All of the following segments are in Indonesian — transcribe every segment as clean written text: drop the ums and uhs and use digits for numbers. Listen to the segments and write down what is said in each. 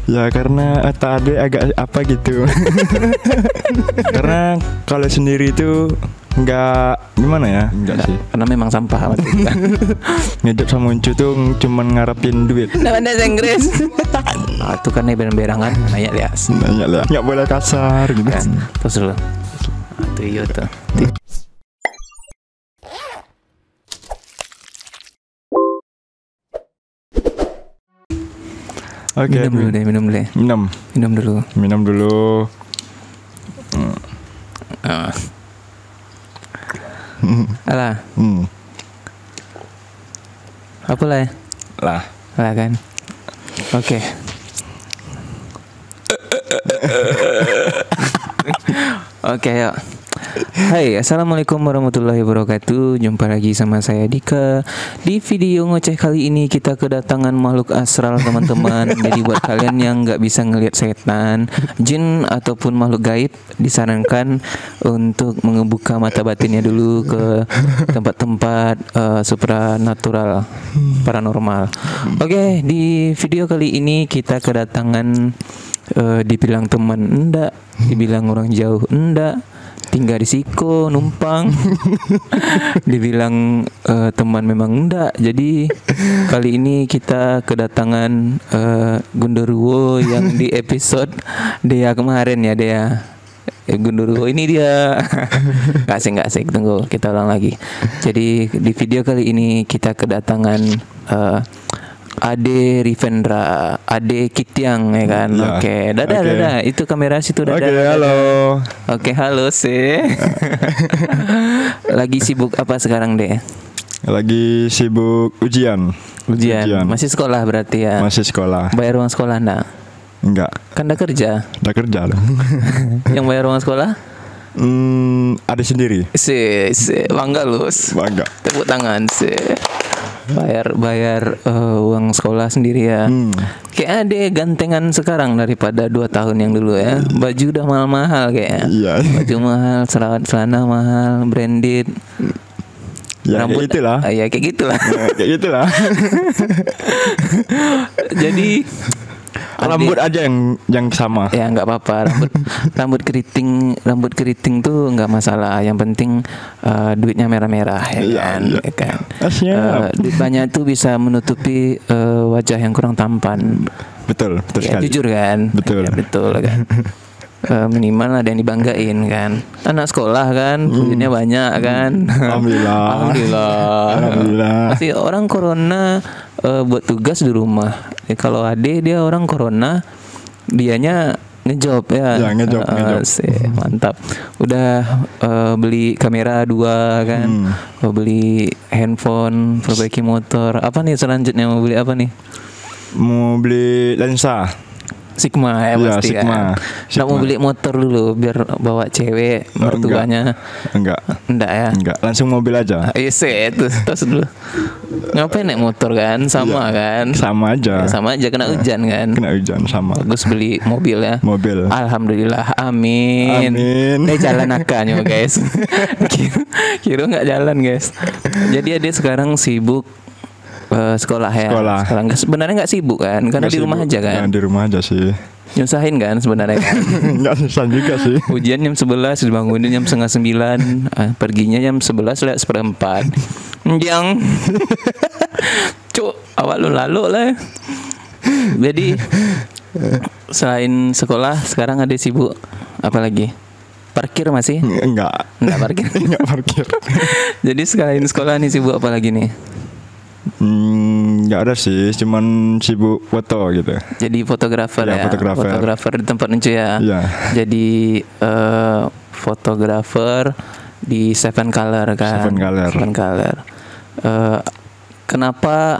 Ya karena adik agak apa gitu. Karena kalau sendiri itu nggak gimana ya? Enggak sih. Karena memang sampah waktu itu kan. Ngedep sama Uncu tuh cuman ngarepin duit. Nah, bahasa Inggris. Nah, itu kan berang-berangan nanya lias. Nanya lah. Nggak boleh kasar gitu. Kan. Terus dulu. Nah, itu iya tuh. Oke. Minum dulu deh. Minum dulu. Alah. Apa lah ya? Lah kan. Oke. Oke, yuk. Hai, assalamualaikum warahmatullahi wabarakatuh. Jumpa lagi sama saya Dika. Di video ngoceh kali ini kita kedatangan makhluk astral teman-teman. Jadi buat kalian yang nggak bisa ngelihat setan, jin ataupun makhluk gaib, disarankan untuk membuka mata batinnya dulu ke tempat-tempat supranatural, paranormal. Oke, di video kali ini kita kedatangan dibilang teman enggak, dibilang orang jauh enggak, tinggal di Siko numpang. Dibilang teman memang enggak. Jadi kali ini kita kedatangan Gundurwo yang di episode dia kemarin ya dia. Gundurwo ini dia. Gak asik, tunggu kita ulang lagi. Jadi di video kali ini kita kedatangan Ade Rivendra, Ade Kitiang ya kan. Ya. Oke. Dadah. Itu kamera situ dadah. Oke, halo. Oke, halo sih. Lagi sibuk apa sekarang deh? Lagi sibuk ujian. Masih sekolah berarti ya? Masih sekolah. Bayar uang sekolah enggak? Enggak. Kan udah kerja. Udah kerja dong. Yang bayar uang sekolah? Ada sendiri. Bangga lu. Bangga. Tepuk tangan sih. Bayar uang sekolah sendiri ya. Kayak ada gantengan sekarang daripada 2 tahun yang dulu ya. Baju udah mahal-mahal kayaknya. Iya. Baju mahal, celana mahal, branded. Ya Rambut, kayak gitulah. Ya kayak gitulah. Kayak gitulah. Jadi Rambut aja yang sama. ya nggak apa-apa, rambut keriting tuh nggak masalah, yang penting duitnya merah-merah ya kan. Duit banyak tuh bisa menutupi wajah yang kurang tampan. Betul Ya, sekali. jujur kan. Betul. Ya, betul kan. Minimal ada yang dibanggain kan. Anak sekolah kan, duitnya banyak kan. Alhamdulillah. Masih orang corona buat tugas di rumah. Kalau Ade dia orang corona, dianya ngejob ya. Ya, ngejob. Mantap. Udah beli kamera 2 kan. Beli handphone, perbaiki motor. Apa nih selanjutnya mau beli apa nih? Mau beli lensa. Sigma ya pasti Sigma. kan. Nggak mau beli motor dulu biar bawa cewek mertuanya. Enggak ya. Enggak, langsung mobil aja. Iya sih, terus dulu. Ngapain naik motor kan? Sama kan? Sama aja. Ya, sama aja kena hujan kan? Kena hujan sama. Bagus beli mobil ya. Mobil. Alhamdulillah, amin. Jalan akanya guys. Kira nggak jalan guys. Jadi dia sekarang sibuk sekolah ya. Sekarang sebenarnya nggak sibuk kan? Karena di rumah aja kan? Di rumah aja sih. Nyusahin kan sebenarnya kan? Nggak susah juga sih. Ujian jam 11, dibangunin jam 8:30, perginya jam 11:04. Yang cuk, awal lu lalu lah. Jadi selain sekolah sekarang ada sibuk apa lagi? Parkir masih? Enggak parkir. Enggak parkir. Jadi selain sekolah nih sibuk apa lagi nih? Nggak ada sih, cuman sibuk foto gitu. Jadi fotografer ya. Fotografer di tempat Uncu ya. Iya. Jadi fotografer di Seven Color kan. Seven Color. Kenapa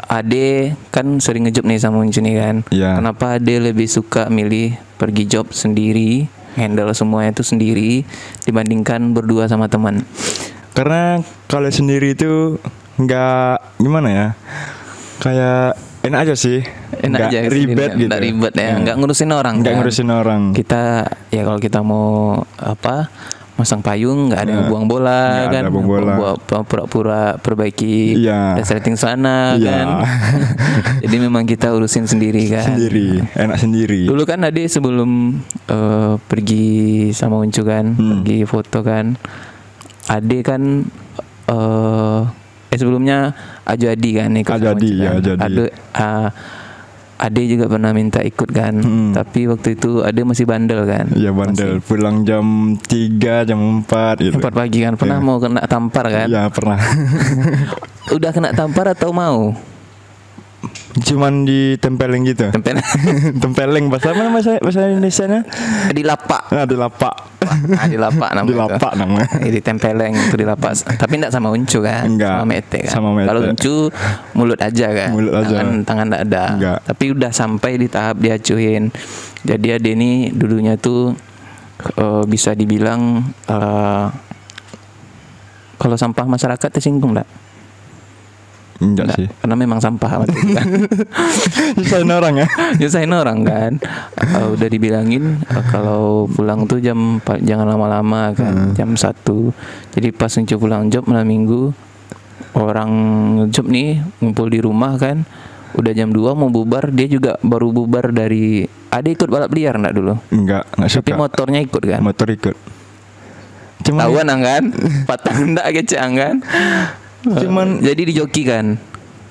Ade kan sering ngejob nih sama Uncu nih kan? Iya. Kenapa Ade lebih suka milih pergi job sendiri, handle semuanya itu sendiri dibandingkan berdua sama teman? Karena kalau sendiri itu nggak gimana ya, kayak enak aja sih, enak aja ribet gitu. Nggak ribet ya, nggak ngurusin orang. Nggak ngurusin orang. Kita ya kalau kita mau masang payung, nggak ada yang buang bola nggak kan, ada buang bola. pura-pura perbaiki Iya. resleting sana Iya. kan. Jadi memang kita urusin sendiri kan. Sendiri, enak sendiri. Dulu kan Ade sebelum pergi sama Uncu kan, pergi foto kan, Ade kan sebelumnya Ajo Adi kan ikut Ajo sama Adi, Uncu ya, kan. Ajo Adi. Ade juga pernah minta ikut kan, tapi waktu itu Ade masih bandel kan. Iya bandel, pulang jam 3, jam 4 gitu. 4 pagi kan, pernah mau kena tampar kan? Iya pernah. Udah kena tampar atau mau? Cuman ditempelin gitu. Tempeleng bahasa mana bahasa Indonesianya? Di lapak. Di lapak. Di lapak namanya. Di lapak namanya. Di tempeleng itu di lapak. Tapi enggak sama Uncu kan? Enggak. Sama Mete kan. Sama Mete. Kalau Uncu mulut aja kan. Mulut aja. Tangan enggak ada. Enggak. Tapi udah sampai di tahap diacuin. Jadi Ade ini dulunya tuh bisa dibilang kalau sampah masyarakat tersinggung enggak? Enggak sih. Karena memang sampah waktu itu kan. Nyusahin orang ya. Nyusahin orang kan. Udah dibilangin kalau pulang tuh jam 4, jangan lama-lama kan, jam 1. Jadi pas Uncu pulang job malam minggu, orang job nih ngumpul di rumah kan, udah jam 2 mau bubar, dia juga baru bubar dari. Ada ikut balap liar enggak dulu? Enggak suka. Tapi motornya ikut kan? Motor ikut. Cuman Tahuan kan? Patang enggak kecang kan? Cuman jadi dijoki kan?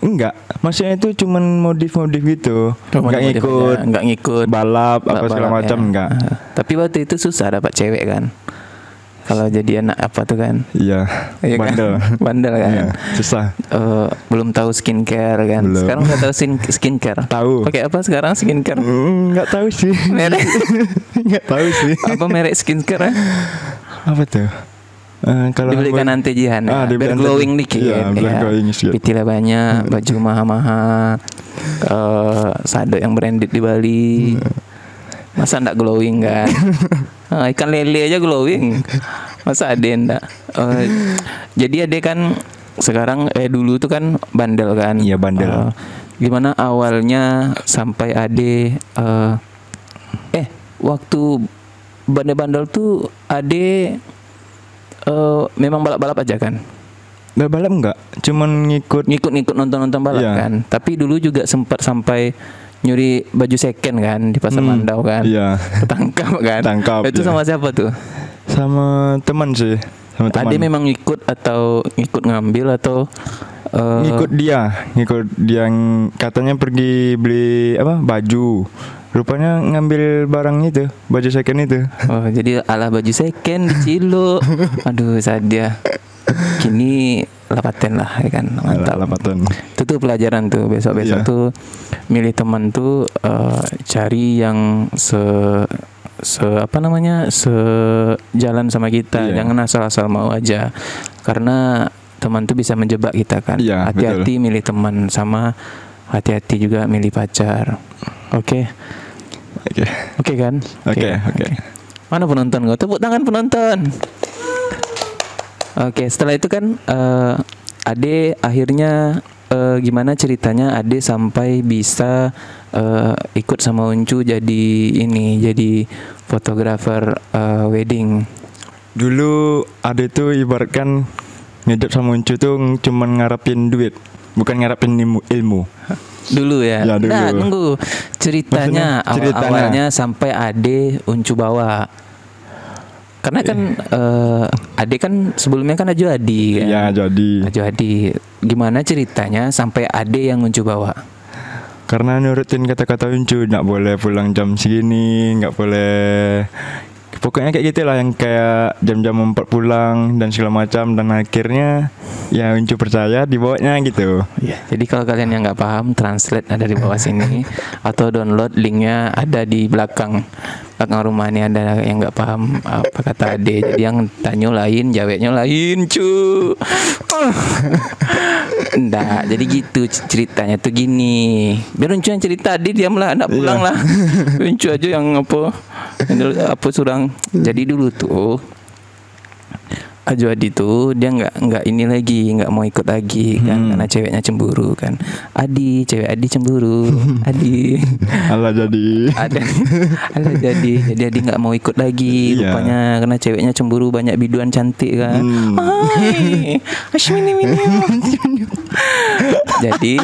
enggak, maksudnya itu cuman modif-modif gitu. Enggak ngikut balap apa segala macam ya. enggak. Tapi waktu itu susah dapat cewek kan. Kalau jadi anak apa tuh kan? Iya, bandel. Kan? Bandel kan. Iya, susah. Belum tahu skincare kan. Belum. Sekarang udah tahu skincare. Tahu. Pakai apa sekarang skincare? Enggak tahu sih. Merek. Enggak tahu sih. Apa merek skincare? Apa tuh? Kalau Dibelikan anti-jihan ya. Biar glowing dikit. Iya, biar glowing sedikit. Pitilnya banyak, baju mahal-mahal, sado yang branded di Bali. Masa enggak glowing kan? Ikan lele aja glowing. Masa Ade enggak? Jadi Ade kan sekarang dulu tuh kan bandel kan? Iya, bandel. Gimana awalnya sampai Ade waktu bandel-bandel tuh Ade memang balap-balap aja kan? Balap enggak, cuman ngikut nonton balap Iya. kan. Tapi dulu juga sempat sampai nyuri baju second kan di pasar Mandau kan. Iya. Ketangkap kan. Tangkap, Itu iya. sama siapa tuh? Sama teman sih, sama teman. Ade memang ngikut atau ngikut ngambil atau ngikut dia yang katanya pergi beli baju. Rupanya ngambil barang itu, baju second itu. jadi ala baju second di Ciluk. Aduh, sadia. Kini lapaten lah ya kan. Mantap. Lapatan. Itu tuh pelajaran tuh. Besok-besok Iya. tuh milih teman tuh cari yang sejalan sama kita. Iya. Jangan asal-asal mau aja. Karena teman tuh bisa menjebak kita kan. Iya, Hati-hati milih teman, sama hati-hati juga milih pacar. Oke kan? Oke. Mana penonton gua? Tepuk tangan penonton. Oke, setelah itu kan Ade akhirnya gimana ceritanya Ade sampai bisa ikut sama Uncu jadi fotografer wedding. Dulu ada tuh ibaratkan ngedap sama Uncu tuh cuman ngarapin duit, bukan ngarapin ilmu. Dulu ya. Ya, dulu. Nah, tunggu ceritanya, Maksudnya ceritanya. awalnya sampai Ade Uncu bawa. Karena kan Ade kan sebelumnya kan Ajo Adi kan. Iya, jadi. Ajo Adi. Gimana ceritanya sampai Ade yang Uncu bawa? Karena nurutin kata-kata Uncu, nggak boleh pulang jam segini, nggak boleh. Pokoknya kayak gitulah, yang kayak jam-jam 4 pulang dan segala macam, dan akhirnya ya Uncu percaya dibawanya gitu. Jadi kalau kalian yang nggak paham, translate ada di bawah sini atau download linknya ada di belakang rumah ini. Ada yang nggak paham apa kata Ade, jadi yang tanya lain, jawabnya lain, cu. Nggak, jadi gitu ceritanya tuh gini. Biar Uncu yang cerita, Ade diam lah, nggak pulang lah. Uncu aja yang apa surang. Jadi dulu tuh Aju Adi tuh dia nggak ini lagi, nggak mau ikut lagi kan karena ceweknya cemburu kan. Adi, cewek Adi cemburu. Adi. Alah jadi. Alah jadi Adi nggak mau ikut lagi rupanya karena ceweknya cemburu, banyak biduan cantik kan. Hai, Ashmini Mini. Jadi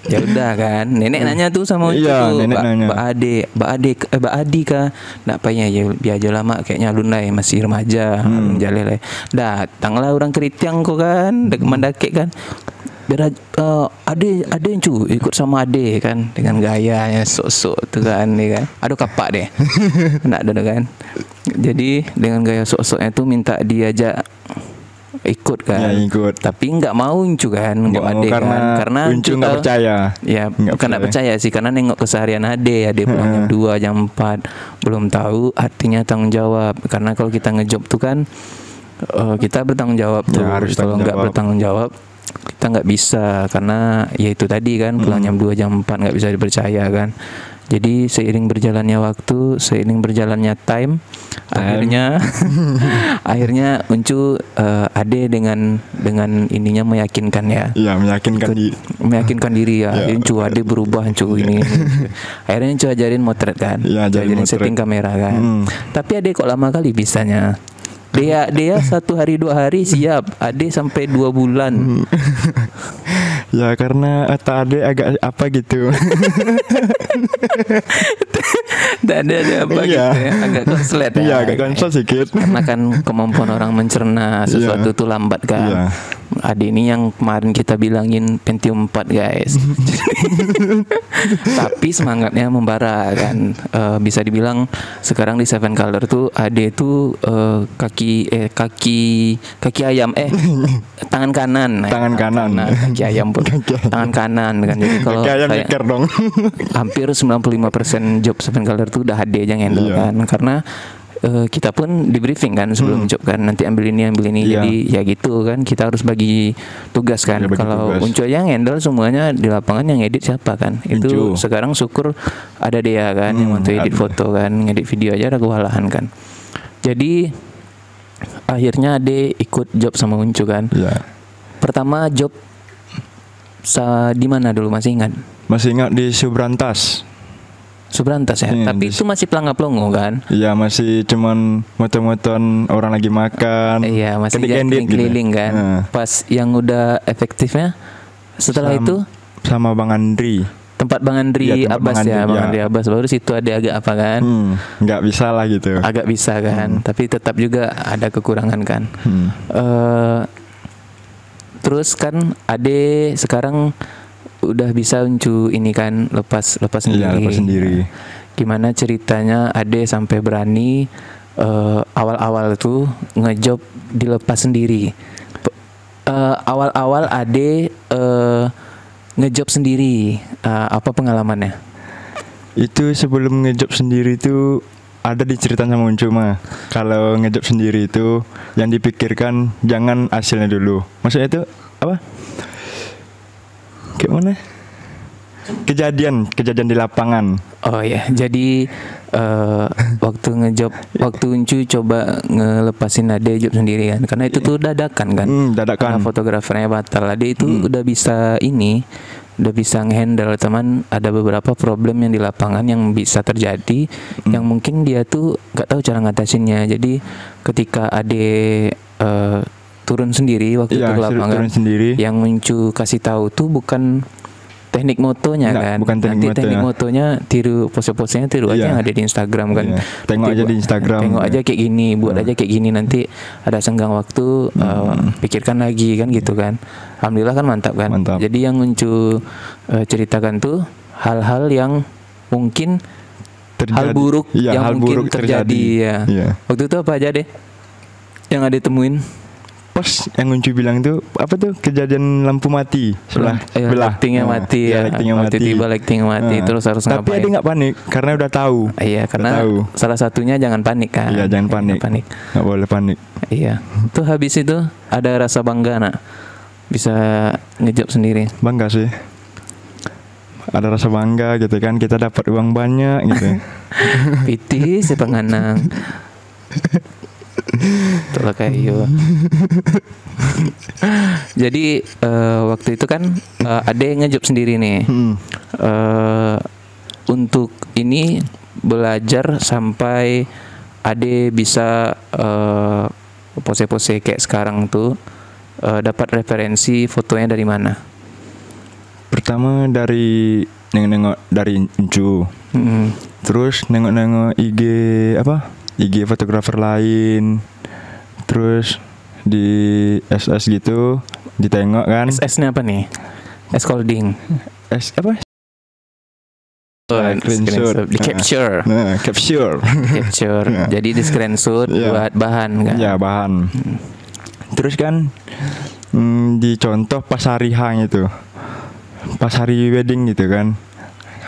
ya udah kan, nenek nanya tuh sama Uncu tuh, Mbak Adi kah? Nggak payah ya, biar aja lama kayaknya alun lah, masih remaja, alun jale lah. Datanglah orang Keritiang kok kan, mendaki kan. Biar ade Uncu ikut sama ade kan, dengan gayanya sok-sok tuh kan, ya kan. Aduh kapak deh, nggak ada kan. Jadi dengan gaya sok-soknya tuh minta diajak ikut kan, ikut. Tapi nggak mau Uncu kan, nggak ade karena Uncu nggak percaya. Ya bukan nggak percaya sih, karena nengok keseharian ade pulang jam 2 jam 4 belum tahu artinya tanggung jawab. Karena kalau kita ngejob tuh kan kita bertanggung jawab tuh, kalau nggak bertanggung jawab kita nggak bisa, karena ya itu tadi kan pulang jam 2 jam 4 nggak bisa dipercaya kan. Jadi seiring berjalannya waktu, seiring berjalannya time. akhirnya Uncu ade dengan ininya meyakinkan ya. Iya, meyakinkan diri ya. Uncu ade berubah Uncu ini. Akhirnya Uncu ajarin motret kan. Ya, ajarin setting kamera kan. Tapi ade kok lama kali bisanya. Dia 1 hari 2 hari siap, ade sampai 2 bulan. Ya karena otak ade agak apa gitu. ada apa gitu ya, agak konslet ya. Iya, agak konslet sedikit. Karena kan kemampuan orang mencerna sesuatu itu lambat kan. Ade ini yang kemarin kita bilangin Pentium 4 guys. Tapi semangatnya membara kan. Bisa dibilang sekarang di Seven Color tuh Ade tuh kaki ayam tangan kanan kaki ayam pun tangan kanan kan. Jadi kalau saya dong. hampir 95% job Seven Color tuh udah Ade aja handle kan, karena kita pun di briefing kan sebelum job kan, nanti ambil ini jadi ya gitu kan, kita harus bagi tugas kan. Kalau Uncu yang handle semuanya di lapangan, yang edit siapa kan itu sekarang syukur ada dia kan yang untuk edit foto kan, ngedit video aja ada kewalahan kan. Jadi akhirnya Ade ikut job sama Uncu kan. Pertama job di mana dulu, masih ingat? Masih ingat, di Subrantas ya, tapi itu masih pelangga-pelongo kan? Iya, masih cuman moton-moton orang lagi makan. Iya, masih keliling kan. Pas yang udah efektifnya setelah itu sama Bang Andri. Tempat Bang Andri Abbas ya, Bang Andri Abbas, baru situ ada agak apa kan? Nggak bisa lah gitu. Agak bisa kan, tapi tetap juga ada kekurangan kan. Terus kan Ade sekarang udah bisa Uncu ini kan lepas sendiri. Iya, lepas sendiri. Gimana ceritanya Ade sampai berani awal-awal tuh ngejob dilepas sendiri. Awal-awal Ade ngejob sendiri, apa pengalamannya? Itu sebelum ngejob sendiri itu ada diceritain sama Uncu mah. Kalau ngejob sendiri itu yang dipikirkan jangan hasilnya dulu. Maksudnya itu apa? Gimana? Kejadian di lapangan. Oh ya, jadi waktu Uncu coba ngelepasin Ade job sendiri kan, karena itu tuh dadakan kan. Karena fotografernya batal. Ade itu udah bisa ngehandle, teman, ada beberapa problem yang di lapangan yang bisa terjadi, yang mungkin dia tuh nggak tahu cara ngatasinnya. Jadi ketika Ade turun sendiri waktu itu ke lapangan, yang Uncu kasih tahu tuh bukan teknik motonya kan, bukan teknik motonya tiru pose-posenya, tiru aja yang ada di Instagram kan. Tengok aja di Instagram. Tengok aja kayak gini, buat aja kayak gini, nanti ada senggang waktu pikirkan lagi kan gitu kan. Alhamdulillah kan mantap kan. Jadi yang Uncu ceritakan tuh hal-hal yang mungkin hal buruk yang mungkin terjadi ya. Waktu itu apa aja deh yang ada temuin? Pas yang Uncu bilang tuh apa tuh, kejadian lampu mati sebelah lightingnya mati ya, tiba-tiba lighting mati, terus harus ngapain? Tapi Ade nggak panik karena udah tahu. Iya, karena salah satunya jangan panik kan. Iya, jangan panik. Nggak boleh panik. Iya. Tuh habis itu ada rasa bangga nak bisa ngejob sendiri. Bangga sih. Ada rasa bangga gitu kan, kita dapat uang banyak gitu. Piti sepenganang. Itulah kayu. Jadi waktu itu kan Ade ngejob sendiri nih. Untuk ini belajar sampai Ade bisa pose-pose kayak sekarang tuh, dapat referensi fotonya dari mana? Pertama dari nengok-nengok dari Encu. Terus nengok-nengok IG fotografer lain. Terus di SS gitu ditengok kan. SS-nya apa nih? Scalding. Apa? Screenshot. Di capture. Capture. Capture. Jadi di screenshot buat bahan kan? Ya, bahan. Terus kan dicontoh pas hari H itu. Pas hari wedding gitu kan.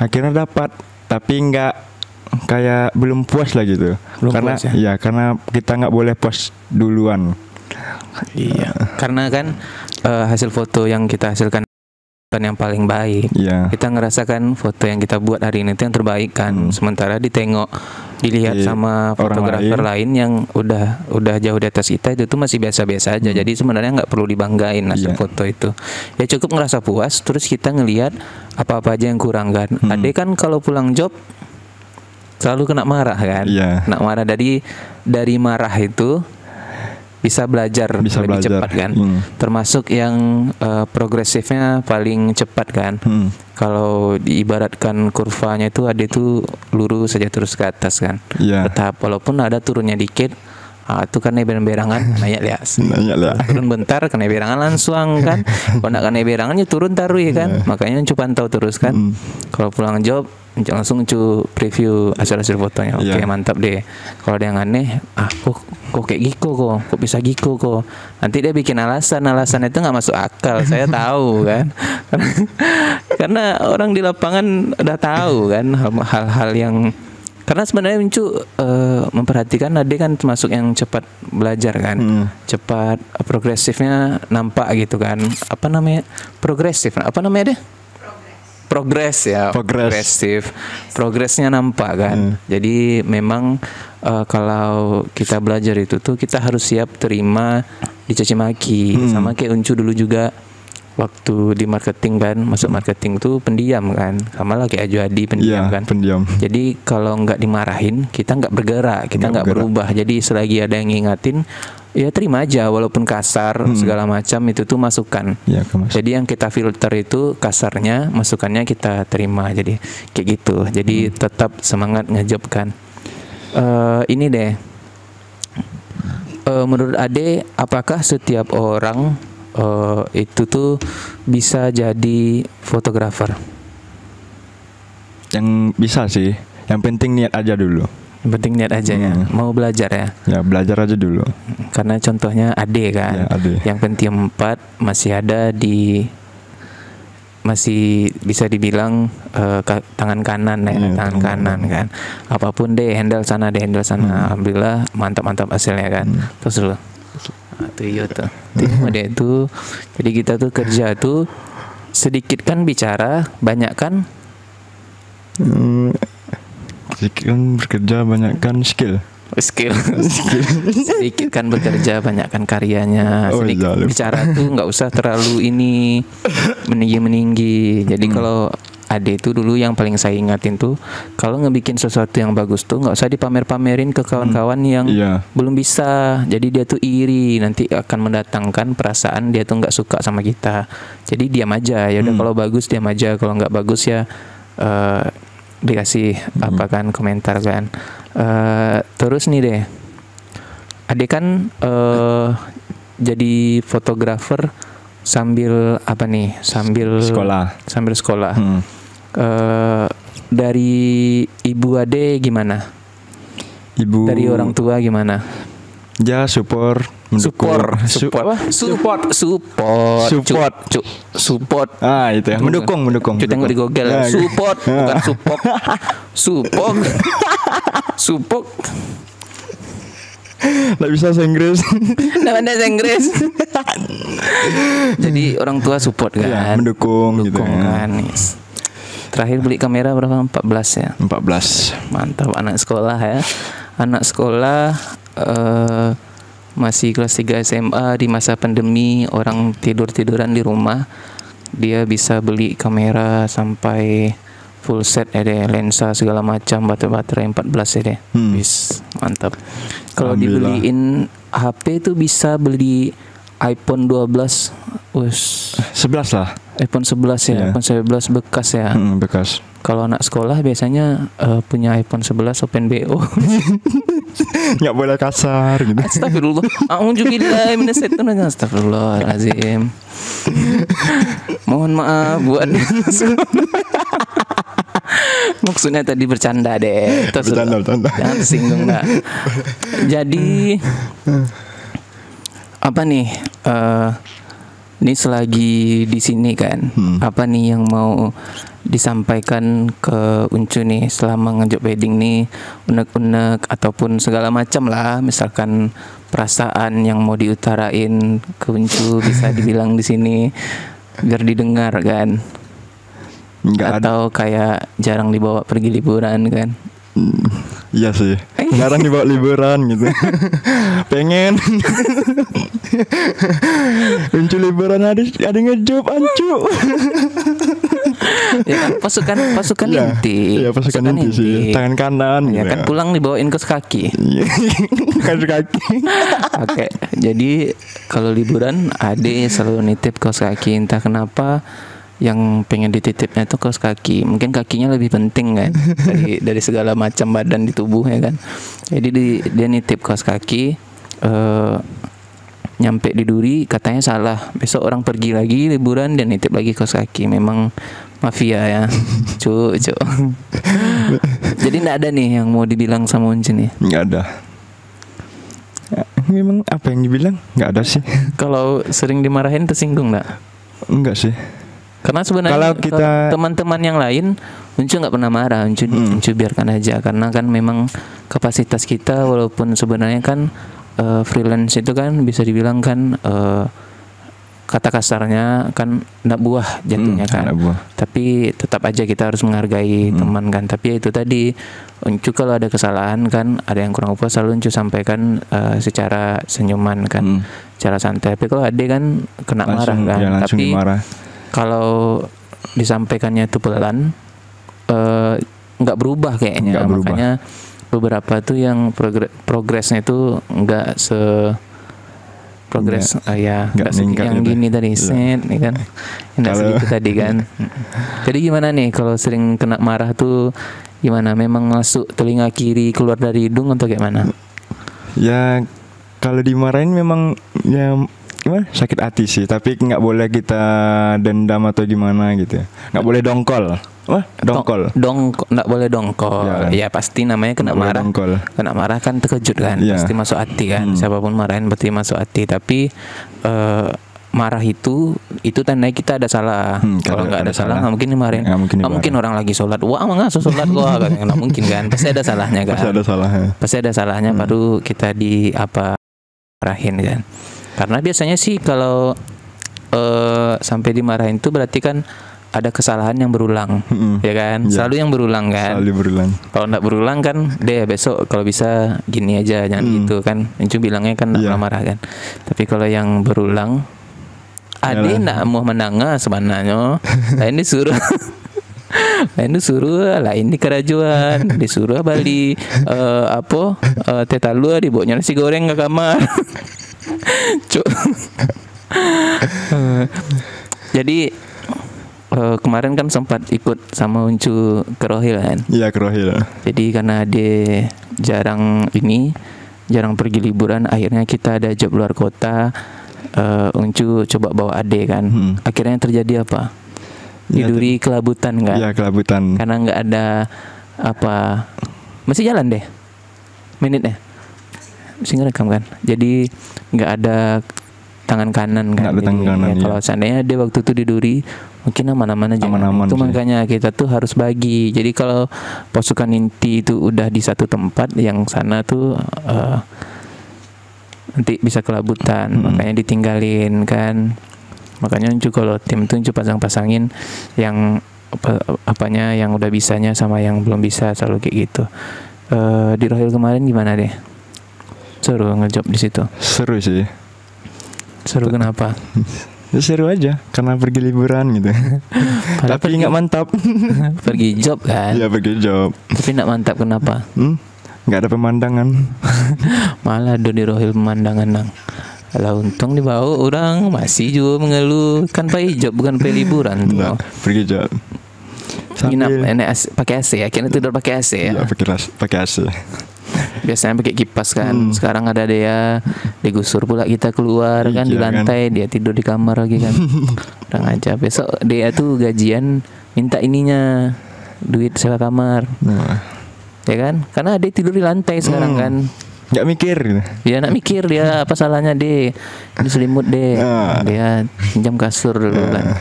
Akhirnya dapat, tapi nggak kayak belum puas lah gitu. Karena puas, ya? Karena kita nggak boleh post duluan. Iya. Karena kan hasil foto yang kita hasilkan kan yang paling baik. Iya. Kita ngerasakan foto yang kita buat hari ini itu yang terbaik kan. Sementara dilihat sama fotografer lain yang udah jauh di atas kita, itu tuh masih biasa-biasa aja. Jadi sebenarnya nggak perlu dibanggain hasil foto itu. Ya cukup ngerasa puas. Terus kita ngelihat apa-apa aja yang kurang kan. Ade kan kalau pulang job selalu kena marah kan. Kena marah, dari marah itu bisa belajar lebih cepat kan. Termasuk yang progresifnya paling cepat kan. Kalau diibaratkan kurvanya itu ada itu lurus saja terus ke atas kan. Bertahap, walaupun ada turunnya dikit. Itu kan berangan naik lias. Turun bentar kena berangan langsung kan. Kalau nak kena berangannya turun taruh ya kan. Makanya cu pantau terus kan. Kalau pulang job langsung cu preview hasil fotonya. Oke, mantap deh. Kalau ada yang aneh, kok kayak gitu kok bisa gitu kok. Nanti dia bikin alasan itu nggak masuk akal. Saya tahu kan. Karena orang di lapangan udah tahu kan hal-hal yang, karena sebenarnya Mincu memperhatikan Ade kan termasuk yang cepat belajar kan. Cepat, progresifnya nampak gitu kan. Apa namanya? Progresif. Apa namanya deh? Progres ya. Progresif. Progresnya nampak kan. Jadi memang kalau kita belajar itu tuh kita harus siap terima dicaci maki. Sama kayak Uncu dulu juga. Waktu di marketing kan, masuk marketing tuh pendiam kan, sama lah kayak Ajuadi pendiam kan. Pendiam. Jadi kalau nggak dimarahin, kita nggak bergerak, kita nggak berubah. Jadi selagi ada yang ngingatin, ya terima aja, walaupun kasar segala macam itu tuh masukan. Jadi yang kita filter itu kasarnya, masukannya kita terima. Jadi kayak gitu. Jadi tetap semangat ngejob kan. Ini deh, menurut Ade, apakah setiap orang itu tuh bisa jadi fotografer? Yang bisa sih, yang penting niat aja dulu. Yang penting niat aja ya, mau belajar ya. Ya belajar aja dulu. Karena contohnya Ade kan, yang Pentium 4 masih bisa dibilang tangan kanan ya, tangan kanan kan. Apapun deh, handle sana. Alhamdulillah mantap hasilnya kan. Terus dulu. Itu dia tuh. Jadi kita tuh kerja tuh sedikit kan bicara, banyak kan sedikit kan bekerja, banyak kan skill. Sedikit kan bekerja, banyak kan karyanya. Sedikit bicara tuh nggak usah terlalu ini meninggi. Jadi kalau Ade itu dulu yang paling saya ingatin tuh, kalau ngebikin sesuatu yang bagus tuh nggak usah dipamer-pamerin ke kawan-kawan yang belum bisa. Jadi dia tuh iri, nanti akan mendatangkan perasaan dia tuh nggak suka sama kita. Jadi diam aja. Ya udah, kalau bagus diam aja, kalau nggak bagus ya dikasih apa kan komentar kan. Terus nih deh, Ade kan jadi fotografer sambil apa nih? Sambil sekolah. Dari ibu Ade gimana? Dari orang tua gimana? Ya support. Itu ya, mendukung. Tengok di Google. Support bukan support. Nggak bisa bahasa Inggris. Jadi orang tua support kan, mendukung gitu kan. Terakhir beli kamera berapa? 14 ya? 14. Mantap, anak sekolah ya. Anak sekolah masih kelas 3 SMA di masa pandemi, orang tidur-tiduran di rumah, dia bisa beli kamera sampai full set ya deh, lensa segala macam, baterai 14 ya deh. Bis, mantap. Kalau Alhamdulillah. dibeliin HP tuh bisa beli iPhone 12, 11 lah. iPhone 11 ya, Iya. iPhone 11 bekas ya. Bekas. Kalau anak sekolah biasanya punya iPhone 11 Open BO. Nggak boleh kasar gitu. Astagfirullah. A'udzubillahi minasyaitonir rajim. Astagfirullahalazim. Mohon maaf buat maksudnya tadi bercanda deh. Terus Bercanda. jangan tersinggung dah. Jadi apa nih? Ini selagi di sini kan, apa nih yang mau disampaikan ke Uncu nih selama ngejok wedding nih, unek-unek ataupun segala macam lah, misalkan perasaan yang mau diutarain ke Uncu bisa dibilang di sini biar didengar kan, Nggak ada. atau kayak jarang dibawa pergi liburan kan. Iya sih. Jarang dibawa liburan gitu. Pengen. Uncu liburan ada ngejob ancu. Ya kan, pasukan Iya. inti. Iya, pasukan inti sih. Tangan kanan Ya gitu kan, pulang dibawain kos kaki. Iya. Kaki. Oke, jadi kalau liburan Ade selalu nitip kaos kaki, entah kenapa yang pengen dititipnya itu kaos kaki. Mungkin kakinya lebih penting kan dari segala macam badan di tubuh ya kan. Jadi dia nitip kaos kaki, nyampe di Duri katanya salah. Besok orang pergi lagi liburan dan nitip lagi kaos kaki. Memang mafia ya. Cuk. Jadi enggak ada nih yang mau dibilang sama Unci nih. Nggak ada. Ya, memang apa yang dibilang? Nggak ada sih. Kalau sering dimarahin tersinggung enggak? Enggak sih. Karena sebenarnya Kalau kita- teman-teman yang lain, Uncu nggak pernah marah, Uncu biarkan aja, karena kan memang kapasitas kita walaupun sebenarnya kan freelance itu kan bisa dibilang kan kata kasarnya kan ndak buah jatuhnya kan, ndak buah. tapi tetap aja kita harus menghargai teman kan. Tapi ya itu tadi, Uncu kalau ada kesalahan kan, ada yang kurang puas selalu Uncu sampaikan secara senyuman kan, secara santai. Tapi kalau Ade kan kena marah kan, Ya, langsung tapi dimarah. kalau disampaikannya itu pelan, nggak berubah kayaknya. Nggak berubah. Makanya beberapa tuh yang progresnya itu nggak progres ya nggak nggak meningkat yang gitu. gini tadi set nih kan, nggak Kalau- segitu tadi kan. Jadi gimana nih kalau sering kena marah tuh gimana? Memang masuk telinga kiri keluar dari hidung atau gimana? Ya kalau dimarahin memang ya gimana, sakit hati sih, tapi nggak boleh kita dendam atau gimana gitu ya. Nggak boleh dongkol. Wah, dongkol. Nggak boleh dongkol. Ya kan? Ya pasti namanya kena Nggak boleh marah. dongkol. Kena marah kan terkejut kan, Iya. pasti masuk hati kan. Siapapun marahin berarti masuk hati. Tapi marah itu tandanya kita ada salah. Kalau nggak ada salah nggak mungkin dimarahin. Nggak mungkin Nggak mungkin orang lagi sholat, wah mengasuh sholat gua, nggak mungkin kan. Pasti ada salahnya kan. Pasti ada salahnya. Pasti ada salahnya baru kita marahin kan. Karena biasanya sih kalau sampai dimarahin itu berarti kan ada kesalahan yang berulang, ya kan? Iya. Selalu yang berulang kan. Selalu berulang. Kalau nggak berulang kan, deh besok kalau bisa gini aja, jangan gitu kan. Uncu bilangnya kan nggak Iya. marah kan. Tapi kalau yang berulang, Ade Yalah. nggak mau menangah sebenarnya. Lain disuruh, lain disuruh, lain di kerajuan, disuruh bali tetalu dibawanya nasi goreng ke kamar. Cuk. Jadi kemarin kan sempat ikut sama Uncu ke Rohil kan. Iya, Krohil. Jadi karena dia jarang pergi liburan, akhirnya kita ada job luar kota. Uncu coba bawa Ade kan. Akhirnya yang terjadi apa? Ya, Tiduri kelabutan kan. Iya, kelabutan. Karena nggak ada masih jalan deh menitnya, masih ngerekam kan. Jadi nggak ada tangan kanan kan. Nggak ada tangan Jadi, kanan, ya, iya. kalau seandainya dia waktu itu di Duri mungkin aman-aman aja kan. Aman-aman Itu sih. makanya kita tuh harus bagi. Jadi kalau pasukan inti itu udah di satu tempat, yang sana tuh nanti bisa kelabutan, makanya ditinggalin kan. Makanya Uncu kalau tim tuh Uncu pasang-pasangin yang apanya yang udah bisanya sama yang belum bisa, selalu kayak gitu. Di Rohil kemarin gimana deh? Seru ngejob di situ. Seru sih. Seru kenapa? Ya, seru aja karena pergi liburan gitu. Padahal Tapi nggak mantap. pergi job kan. Ya pergi job. Tapi nggak mantap kenapa? Nggak ada pemandangan. Malah do di rohil pemandangan nang. Kalau untung dibawa orang masih juga mengeluh. Kan pergi job bukan pergi liburan tuh. Nggak, pergi job. Nginap pakai AC ya. Kira tidur pakai AC ya. Ya pakai AC. Biasanya pakai kipas kan. Sekarang ada dia digusur pula kita keluar kan di Iya, lantai, dia tidur di kamar lagi kan. Kurang aja. Besok dia tuh gajian minta ininya duit sewa kamar. Ya kan? Karena dia tidur di lantai sekarang kan. Nggak mikir gitu. Dia nak mikir dia apa salahnya deh. Ini selimut deh. Dia pinjam kasur dulu kan.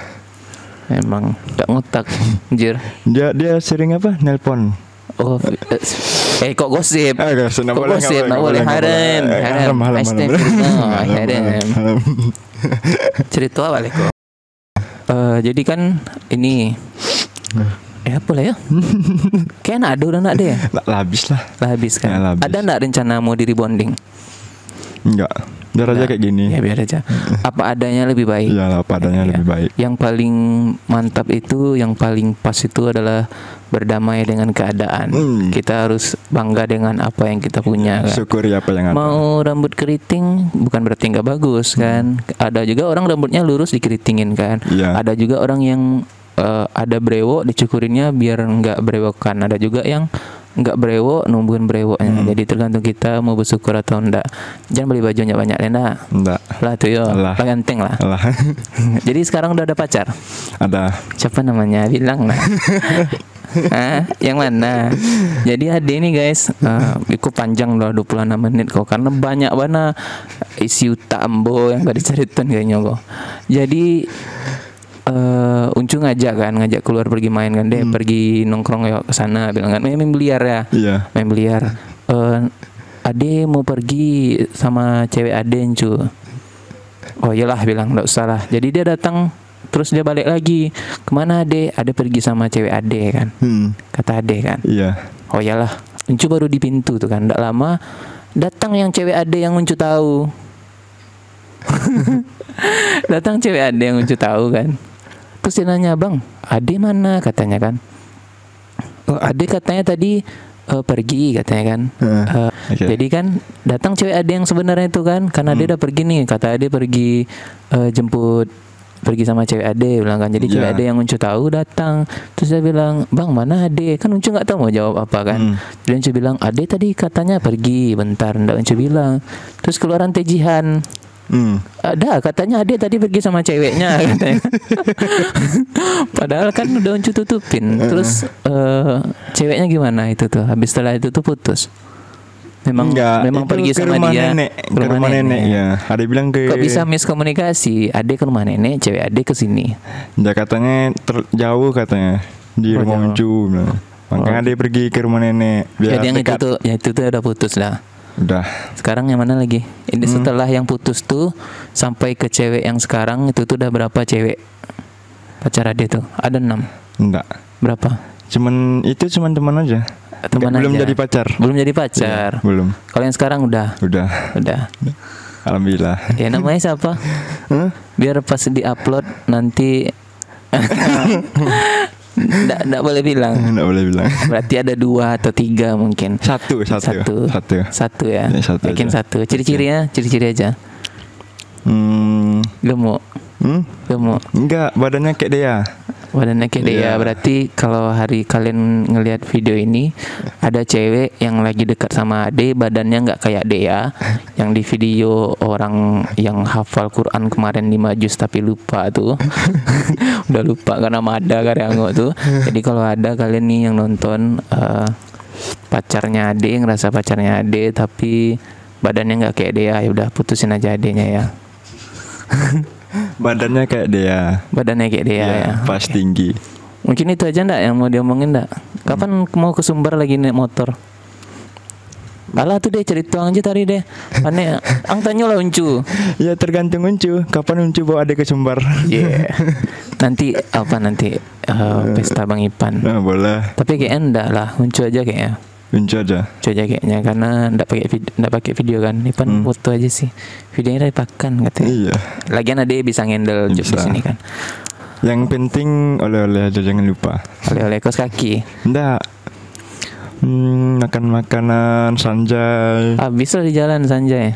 Memang gak ngotak, anjir. Dia sering apa? Nelpon. Oh, kok gosip? Nggak Kok gosip? Nggak boleh. Harem. Astagfirullah, harem. Cerita apa lagi kok? Jadi kan ini apa lah ya? Kayaknya ada udah nak deh. Lah habis lah. Lah habis kan. Ya, lah habis. Ada nggak rencana mau di rebonding? Enggak. Biar aja kayak gini. Ya biar aja. Apa adanya lebih baik. Iya lah, apa adanya lebih baik. Yang paling mantap itu, yang paling pas itu adalah berdamai dengan keadaan. Kita harus bangga dengan apa yang kita punya kan. Syukuri apa yang ada. Mau rambut keriting bukan berarti nggak bagus kan. Ada juga orang rambutnya lurus dikeritingin kan. Iya. Ada juga orang yang ada brewok dicukurinnya biar nggak brewokan. Ada juga yang nggak brewok numbuhin brewoknya. Jadi tergantung kita mau bersyukur atau enggak. Jangan beli bajunya banyak enggak. Enggak. Lah tuh yo. Lah. Ganteng lah. Lah. Jadi sekarang udah ada pacar. Ada. Siapa namanya? Bilang nah. Yang mana? Jadi ada ini guys, itu panjang loh 26 menit kok karena banyak banget isi utambo yang gak diceritain kayaknya kok. Jadi Uncu ngajak keluar pergi main kan deh, pergi nongkrong ya ke sana, bilang kan main biliar ya. Iya. Main biliar. Ade mau pergi sama cewek Ade Uncu. Oh iyalah bilang enggak usah lah. Jadi dia datang terus dia balik lagi. Kemana Ade? Ade pergi sama cewek Ade kan. Kata Ade kan. Iya. Oh iyalah. Uncu baru di pintu tuh kan. Enggak lama datang yang cewek Ade yang Uncu tahu. Datang cewek Ade yang Uncu tahu kan. Terus dia nanya, "Bang, Ade mana?" katanya kan. Oh, Ade katanya tadi pergi katanya kan. Okay. Jadi kan datang cewek Ade yang sebenarnya itu kan. Karena Ade udah pergi nih. Kata Ade pergi jemput, pergi sama cewek Ade bilang kan. Jadi cewek Ade yang Uncu tahu datang. Terus dia bilang, "Bang, mana Ade?" Kan Uncu nggak tahu mau jawab apa kan. Jadi Uncu bilang, "Ade tadi katanya pergi bentar." Nggak Uncu bilang. Terus keluaran tejihan. Ada katanya Ade tadi pergi sama ceweknya katanya. Padahal kan udah Uncu tutupin. Terus ceweknya gimana itu tuh? Habis setelah itu tuh putus. Memang pergi sama dia ke rumah nenek ya. Ada bilang ke. Kok bisa miskomunikasi? Ade ke rumah nenek, cewek Ade ke sini. Ya katanya jauh katanya di rumah Uncu. Makanya dia pergi ke rumah nenek biar Jadi yang dekat. itu tuh udah putus lah. Udah. Sekarang yang mana lagi? Ini setelah yang putus tuh sampai ke cewek yang sekarang itu tuh udah berapa cewek pacar Ade tuh? Ada 6. Enggak. Berapa? Cuman teman aja. Teman belum aja. jadi pacar. Belum jadi pacar. Ya, belum. Kalau yang sekarang udah. Udah. Alhamdulillah. Ya namanya siapa? Biar pas di-upload nanti Nggak boleh bilang. Nggak boleh bilang. Berarti ada 2 atau 3 mungkin. Satu ya. Satu Ya. Yakin aja. satu. Ciri-cirinya, ciri-ciri aja. Gemuk. Gemuk. Enggak, badannya kayak dia. Badannya kayak dia. Berarti kalau hari kalian ngelihat video ini ada cewek yang lagi dekat sama Ade, badannya nggak kayak dia. Yang di video orang yang hafal Quran kemarin 5 juz tapi lupa tuh. Udah lupa karena Mada Karyango tuh. Jadi kalau ada kalian nih yang nonton pacarnya Ade, ngerasa pacarnya Ade tapi badannya nggak kayak dia, ya udah putusin aja adenya ya. Badannya kayak dia. Badannya kayak dia ya. Pas tinggi. Mungkin itu aja ndak yang mau diomongin ndak? Kapan mau ke Sumber lagi naik motor? Alah tuh deh cerita aja tadi deh. Aneh, tanya lah Uncu. Ya tergantung Uncu. Kapan Uncu bawa adik ke Sumbar? Yeah. Nanti pesta Bang Ipan. Nah, boleh. Tapi kayaknya enggak lah, Uncu aja kayaknya. Lucu aja. Lucu aja kayaknya karena ndak pakai video kan. Ini kan foto aja sih. Videonya udah dipakan katanya. Iya. Lagian Ade bisa handle job di Bisa. sini kan. Yang penting oleh-oleh aja, jangan lupa. Oleh-oleh kos kaki. Ndak. Makan makanan sanjay. Habis lah di jalan Sanjay.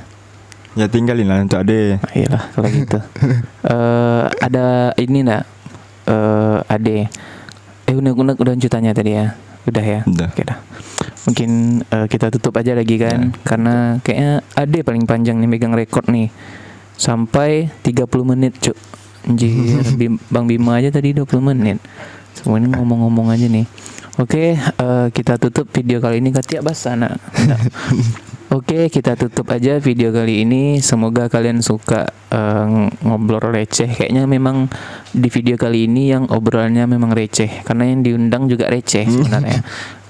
Ya tinggalin lah untuk Ade. Iyalah kalau gitu. Ada ini enggak? Ade. Udah tanya tadi ya. Udah ya. Udah. Oke dah. Mungkin kita tutup aja lagi kan, karena kayaknya Ade paling panjang nih megang rekor nih. Sampai 30 menit, Cuk. Anjir, Bang Bima aja tadi 20 menit. Semuanya ngomong-ngomong aja nih. Oke, kita tutup video kali ini. Katia basah nak. Oke, kita tutup aja video kali ini. Semoga kalian suka ngobrol receh. Kayaknya memang di video kali ini yang obrolannya memang receh, karena yang diundang juga receh sebenarnya.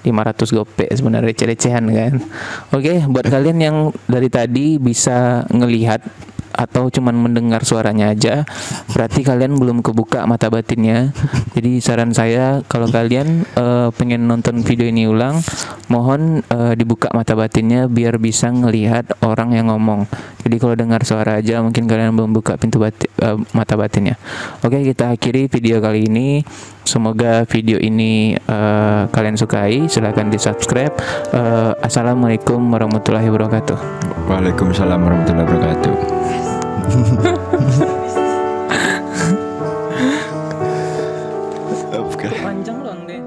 500 gopek sebenarnya, receh-recehan kan. Oke, buat kalian yang dari tadi bisa ngelihat atau cuman mendengar suaranya aja, berarti kalian belum kebuka mata batinnya. Jadi saran saya, kalau kalian pengen nonton video ini ulang, mohon dibuka mata batinnya biar bisa ngelihat orang yang ngomong. Jadi kalau dengar suara aja, mungkin kalian belum buka mata batinnya. Oke, kita akhiri video kali ini. Semoga video ini kalian sukai. Silahkan di subscribe. Assalamualaikum warahmatullahi wabarakatuh. Waalaikumsalam warahmatullahi wabarakatuh. Panjang loh deh.